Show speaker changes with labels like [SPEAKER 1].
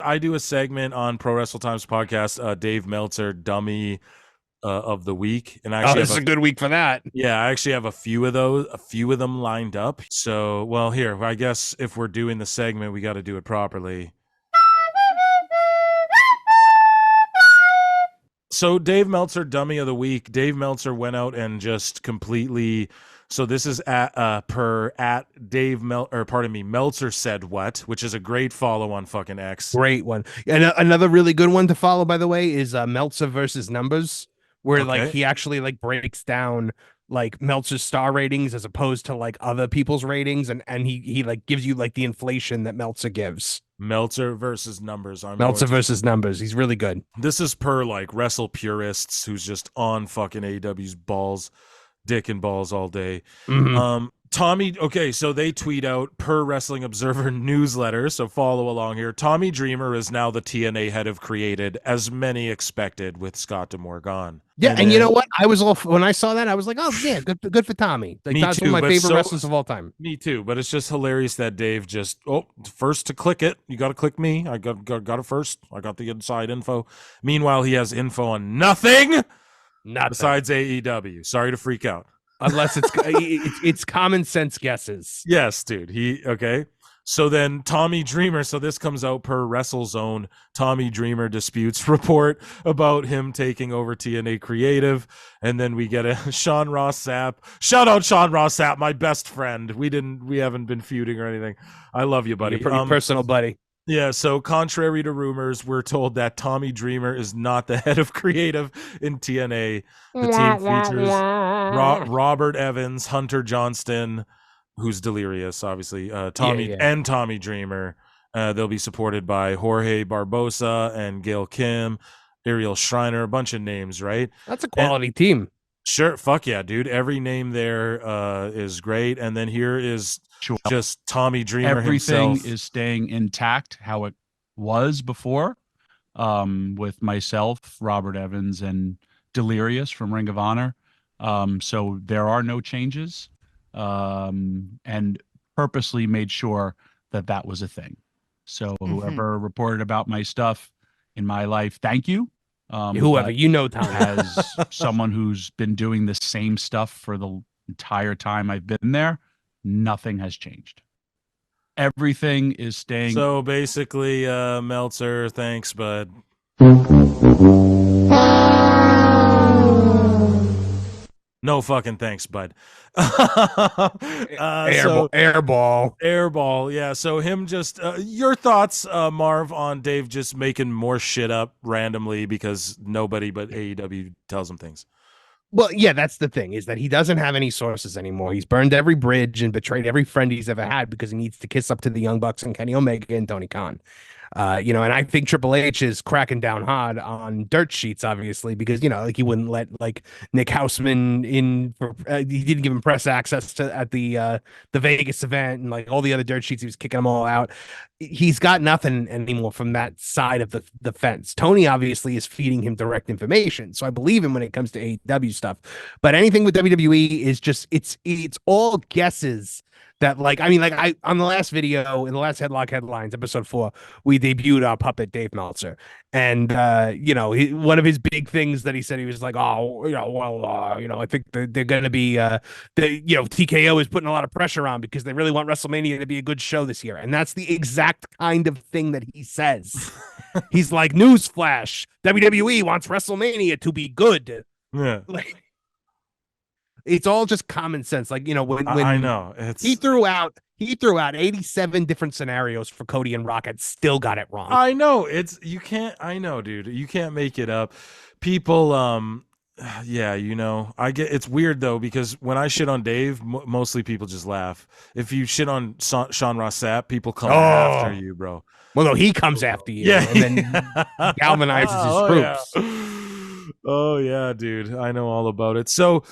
[SPEAKER 1] I do a segment on Pro Wrestle Times podcast, Dave Meltzer, Dummy of the Week, and I actually
[SPEAKER 2] this is a good week for that.
[SPEAKER 1] Yeah, I actually have a few of them lined up. So, well, here, I guess if we're doing the segment, we got to do it properly. So, Dave Meltzer, Dummy of the Week. Dave Meltzer went out and just completely. So this is at Dave Meltzer said what, which is a great follow on fucking X.
[SPEAKER 2] Great one. And another really good one to follow, by the way, is Meltzer versus Numbers, where like he actually like breaks down like Meltzer's star ratings as opposed to like other people's ratings, and he like gives you like the inflation that Meltzer gives.
[SPEAKER 1] Meltzer versus Numbers.
[SPEAKER 2] Meltzer versus Numbers. He's really good.
[SPEAKER 1] This is per like Wrestle Purists, who's just on fucking AEW's balls, dick and balls all day.
[SPEAKER 2] Mm-hmm.
[SPEAKER 1] Tommy, okay, so they tweet out per Wrestling Observer newsletter, so follow along here. Tommy Dreamer is now the TNA head of created, as many expected, with Scott D'Amore gone.
[SPEAKER 2] Yeah, and you know what? I was when I saw that, I was like, oh yeah, good for Tommy. Like that's one of my favorite wrestlers of all time.
[SPEAKER 1] Me too, but it's just hilarious that Dave just first to click it. You got to click me. I got it first. I got the inside info. Meanwhile, he has info on nothing besides AEW. Sorry to freak out.
[SPEAKER 2] Unless it's common sense guesses.
[SPEAKER 1] Yes, dude. Okay. So then Tommy Dreamer, so this comes out per WrestleZone, Tommy Dreamer disputes report about him taking over TNA Creative. And then we get a Sean Ross Sapp. Shout out Sean Ross Sapp, my best friend. We haven't been feuding or anything. I love you, buddy.
[SPEAKER 2] You're pretty personal, buddy.
[SPEAKER 1] Yeah, so contrary to rumors, we're told that Tommy Dreamer is not the head of creative in TNA. The team features Robert Evans, Hunter Johnston, who's Delirious, obviously, Tommy Dreamer. They'll be supported by Jorge Barbosa and Gail Kim, Ariel Schreiner, a bunch of names, right?
[SPEAKER 2] That's a quality team.
[SPEAKER 1] Sure, fuck yeah, dude. Every name there is great. And then here is just Tommy Dreamer
[SPEAKER 3] Everything
[SPEAKER 1] himself.
[SPEAKER 3] is staying intact how it was before, with myself, Robert Evans, and Delirious from Ring of Honor. So there are no changes, and purposely made sure that was a thing. So whoever reported about my stuff in my life, thank you.
[SPEAKER 2] Whoever, Tom,
[SPEAKER 3] as someone who's been doing the same stuff for the entire time I've been there, nothing has changed. Everything is staying.
[SPEAKER 1] So basically, Meltzer, thanks, bud. No fucking thanks, bud. Airball. Yeah. So him just your thoughts, Marv, on Dave just making more shit up randomly because nobody but AEW tells him things.
[SPEAKER 2] Well, yeah, that's the thing, is that he doesn't have any sources anymore. He's burned every bridge and betrayed every friend he's ever had because he needs to kiss up to the Young Bucks and Kenny Omega and Tony Khan. And I think Triple H is cracking down hard on dirt sheets, obviously, because, like he wouldn't let like Nick Houseman in for, he didn't give him press access to at the Vegas event, and like all the other dirt sheets, he was kicking them all out. He's got nothing anymore from that side of the fence. Tony obviously is feeding him direct information, so I believe him when it comes to AEW stuff. But anything with WWE is just it's all guesses. That I on the last video, in the last Headlock Headlines, episode 4, we debuted our puppet Dave Meltzer, and one of his big things that he said, he was like, I think they're going to be TKO is putting a lot of pressure on because they really want WrestleMania to be a good show this year, and that's the exact kind of thing that he says. He's like, newsflash, WWE wants WrestleMania to be good.
[SPEAKER 1] Yeah.
[SPEAKER 2] It's all just common sense. Like, when
[SPEAKER 1] I know
[SPEAKER 2] he threw out 87 different scenarios for Cody and Rock and still got it wrong.
[SPEAKER 1] I know I know, dude. You can't make it up. People, I get, it's weird though, because when I shit on Dave, mostly people just laugh. If you shit on Sean Ross Sapp, people come after you, bro.
[SPEAKER 2] Well, no, he comes after you, and then galvanizes his troops.
[SPEAKER 1] Yeah. Oh yeah, dude. I know all about it. So